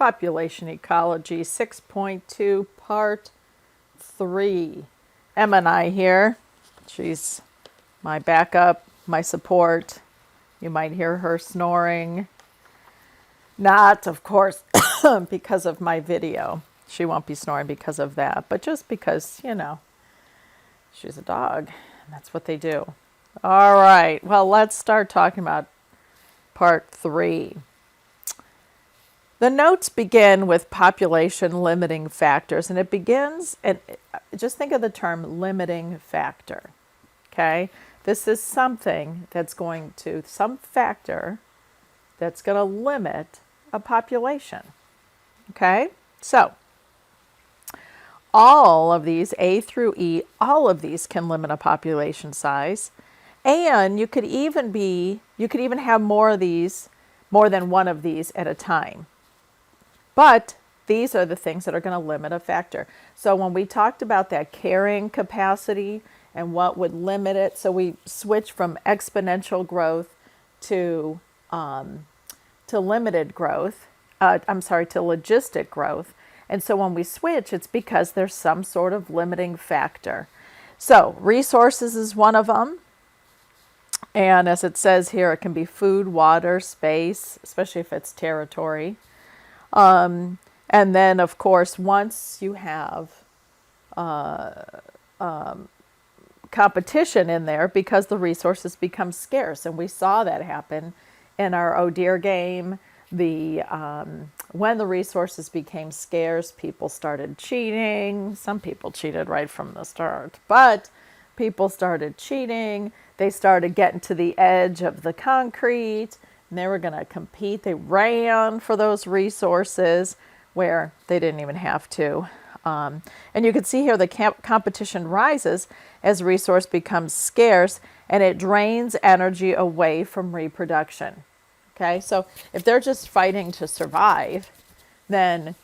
Population Ecology 6.2 Part 3. Emma and I here. She's my backup, my support. You might hear her snoring. Not, of course, because of my video. She won't be snoring because of that, but just because, you know, she's a dog. And that's what they do. All right. Well, let's start talking about Part 3. The notes begin with population limiting factors, and it begins, and just think of the term limiting factor, okay? This is something that's going to, some factor that's going to limit a population, okay? So, all of these, A through E, all of these can limit a population size, and you could even have more of these, more than one of these at a time. But these are the things that are going to limit a factor. So when we talked about that carrying capacity and what would limit it, so we switch from exponential growth to limited growth, to logistic growth. And so when we switch, it's because there's some sort of limiting factor. So resources is one of them. And as it says here, it can be food, water, space, especially if it's territory. And then, of course, once you have competition in there, because the resources become scarce, and we saw that happen in our Oh Dear game. When the resources became scarce, people started cheating. Some people cheated right from the start, but people started cheating. They started getting to the edge of the concrete. And they were going to compete. They ran for those resources where they didn't even have to. And you can see here the competition rises as resource becomes scarce, and it drains energy away from reproduction. Okay, so if they're just fighting to survive, then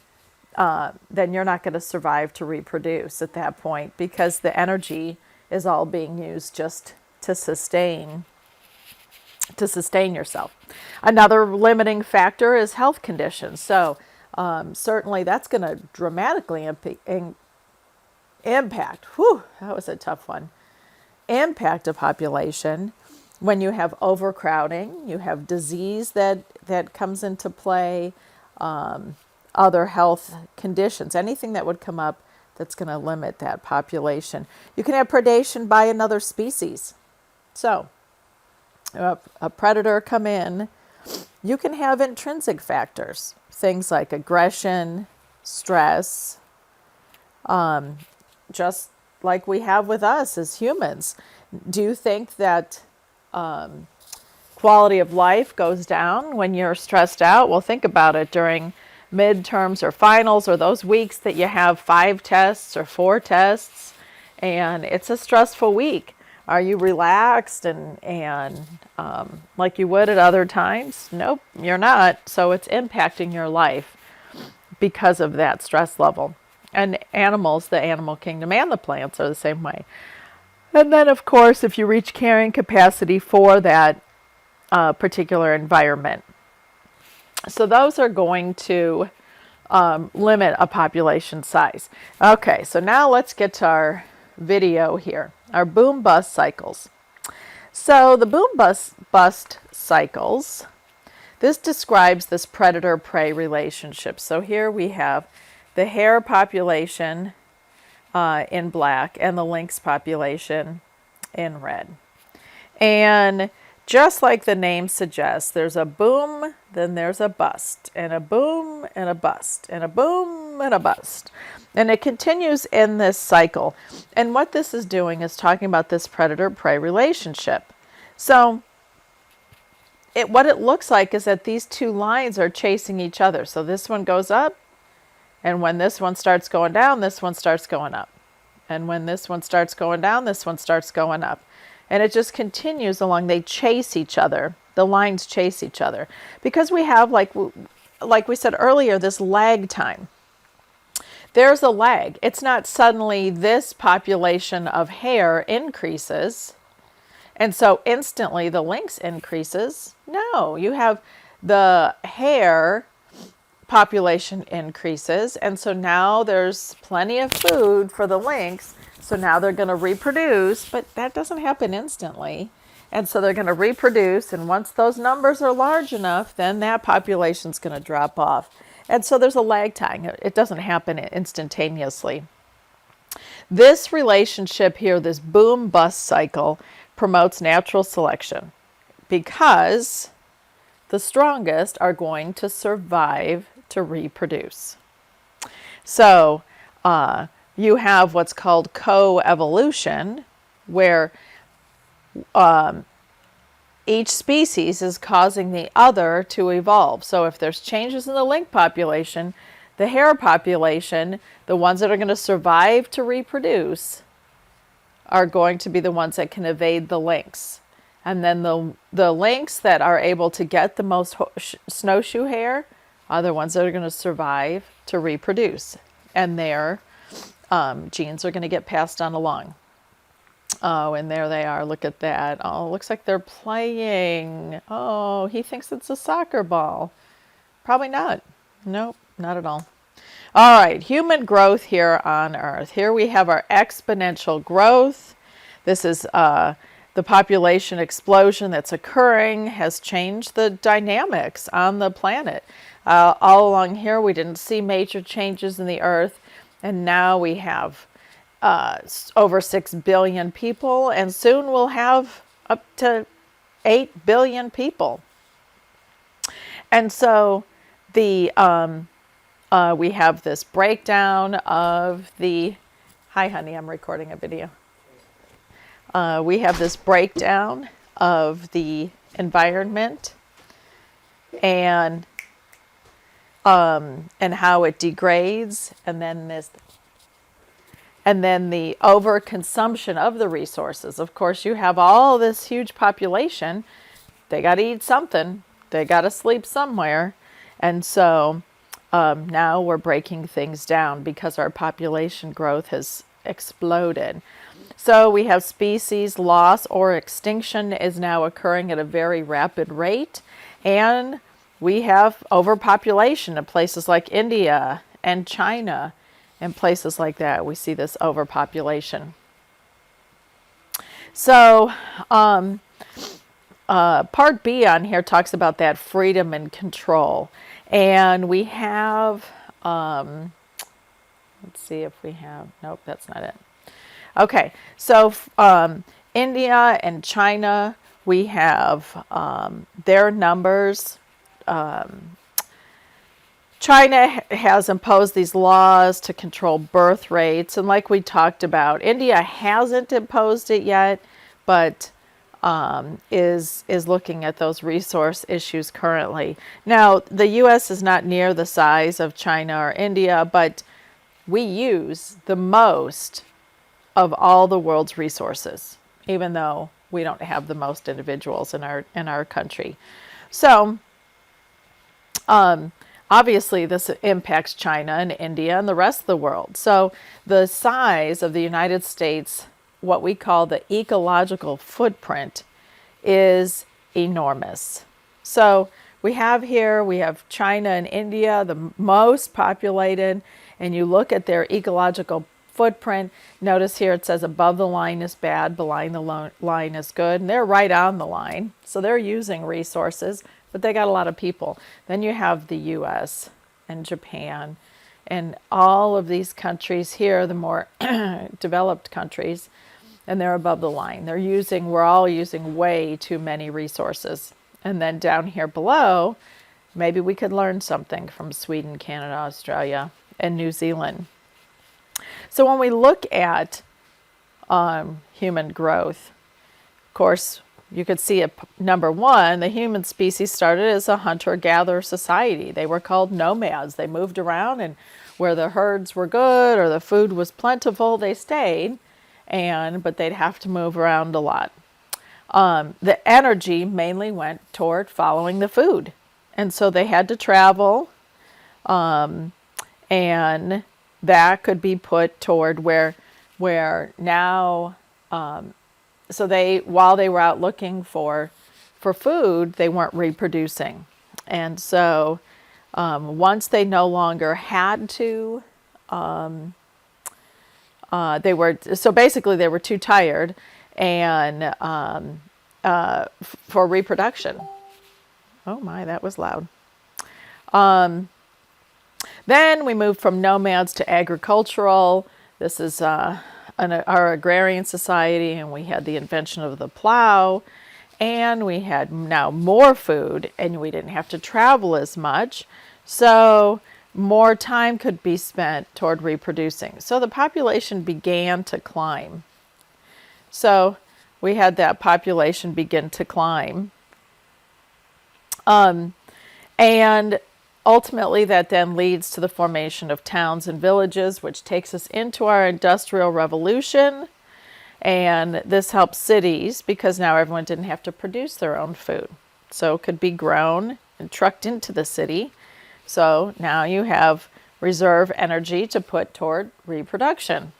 you're not going to survive to reproduce at that point, because the energy is all being used just to sustain yourself. Another limiting factor is health conditions. So certainly that's going to dramatically impact, that was a tough one, impact a population. When you have overcrowding, you have disease that comes into play, other health conditions, anything that would come up that's going to limit that population. You can have predation by another species. So a predator come in, you can have intrinsic factors, things like aggression, stress, just like we have with us as humans. Do you think that quality of life goes down when you're stressed out? Well, think about it during midterms or finals, or those weeks that you have 5 tests or 4 tests, and it's a stressful week. Are you relaxed and like you would at other times? Nope, you're not. So it's impacting your life because of that stress level. And animals, the animal kingdom and the plants are the same way. And then, of course, if you reach carrying capacity for that particular environment. So those are going to limit a population size. Okay, so now let's get to our video here, our boom-bust cycles. So the boom-bust cycles, this describes this predator-prey relationship. So here we have the hare population in black and the lynx population in red. And just like the name suggests, there's a boom, then there's a bust, and a boom, and a bust, and a boom, and a bust. And it continues in this cycle. And what this is doing is talking about this predator-prey relationship. So what it looks like is that these two lines are chasing each other. So this one goes up, and when this one starts going down, this one starts going up. And when this one starts going down, this one starts going up. And it just continues along. They chase each other. The lines chase each other. Because we have, like we said earlier, this lag time. There's a lag. It's not suddenly this population of hare increases, and so instantly the lynx increases. No, you have the hare population increases, and so now there's plenty of food for the lynx, so now they're going to reproduce, but that doesn't happen instantly. And so they're going to reproduce, and once those numbers are large enough, then that population's going to drop off. And so there's a lag time. It doesn't happen instantaneously. This relationship here, this boom-bust cycle, promotes natural selection because the strongest are going to survive to reproduce. So you have what's called coevolution, where each species is causing the other to evolve. So if there's changes in the lynx population, the hare population, the ones that are going to survive to reproduce, are going to be the ones that can evade the lynx. And then the lynx that are able to get the most snowshoe hare are the ones that are going to survive to reproduce. And their genes are going to get passed on along. Oh, and there they are. Look at that. Oh, looks like they're playing. Oh, he thinks it's a soccer ball. Probably not. Nope, not at all. All right, human growth here on Earth. Here we have our exponential growth. This is the population explosion that's occurring has changed the dynamics on the planet. All along here, we didn't see major changes in the Earth, and now we have over 6 billion people, and soon we'll have up to 8 billion people. And so the we have this breakdown of the, hi honey, I'm recording a video. We have this breakdown of the environment and how it degrades, and then the overconsumption of the resources. Of course, you have all this huge population. They got to eat something. They got to sleep somewhere. And so now we're breaking things down because our population growth has exploded. So we have species loss or extinction is now occurring at a very rapid rate. And we have overpopulation in places like India and China. In places like that, we see this overpopulation. So part B on here talks about that freedom and control. And we have, let's see if we have, nope, that's not it. Okay, so India and China, we have their numbers. China has imposed these laws to control birth rates, and like we talked about, India hasn't imposed it yet, but is looking at those resource issues currently. Now, the U.S. is not near the size of China or India, but we use the most of all the world's resources, even though we don't have the most individuals in our country. So, obviously, this impacts China and India and the rest of the world. So the size of the United States, what we call the ecological footprint, is enormous. So we have China and India, the most populated, and you look at their ecological footprint. Notice here it says above the line is bad, below the line is good, and they're right on the line. So they're using resources, but they got a lot of people. Then you have the U.S. and Japan and all of these countries here, the more developed countries, and they're above the line. We're all using way too many resources. And then down here below, maybe we could learn something from Sweden, Canada, Australia, and New Zealand. So when we look at human growth, of course, you could see it, number one, the human species started as a hunter-gatherer society. They were called nomads. They moved around, and where the herds were good or the food was plentiful, they stayed, but they'd have to move around a lot. The energy mainly went toward following the food. And so they had to travel, and that could be put toward where now... So while they were out looking for food, they weren't reproducing. And so Once they no longer had to, they were too tired and for reproduction. Oh my, that was loud. Then we moved from nomads to agricultural. This is our agrarian society, and we had the invention of the plow, and we had now more food, and we didn't have to travel as much. So more time could be spent toward reproducing. So the population began to climb. So we had that population begin to climb. And ultimately that then leads to the formation of towns and villages, which takes us into our Industrial Revolution. And this helps cities because now everyone didn't have to produce their own food. So it could be grown and trucked into the city. So now you have reserve energy to put toward reproduction.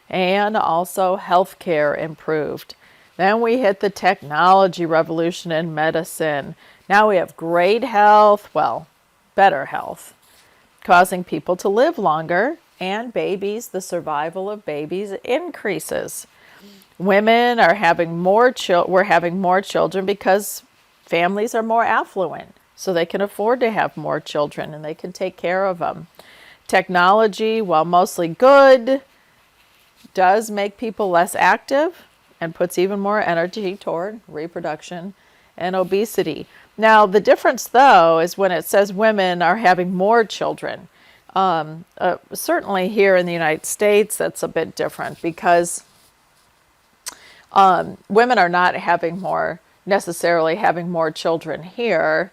And also healthcare improved. Then we hit the technology revolution in medicine. Now we have great health, well, better health, causing people to live longer, and babies, the survival of babies increases. Women are having we're having more children because families are more affluent, so they can afford to have more children and they can take care of them. Technology, while mostly good, does make people less active and puts even more energy toward reproduction and obesity. Now, the difference, though, is when it says women are having more children. Certainly here in the United States, that's a bit different because women are not necessarily having more children here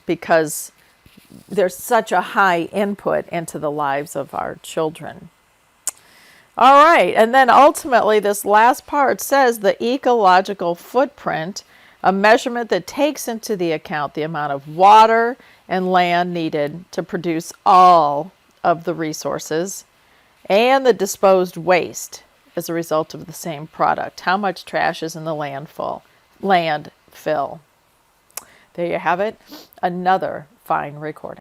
because there's such a high input into the lives of our children. All right, and then ultimately this last part says the ecological footprint, a measurement that takes into the account the amount of water and land needed to produce all of the resources and the disposed waste as a result of the same product. How much trash is in the landfill. There you have it, another fine recording.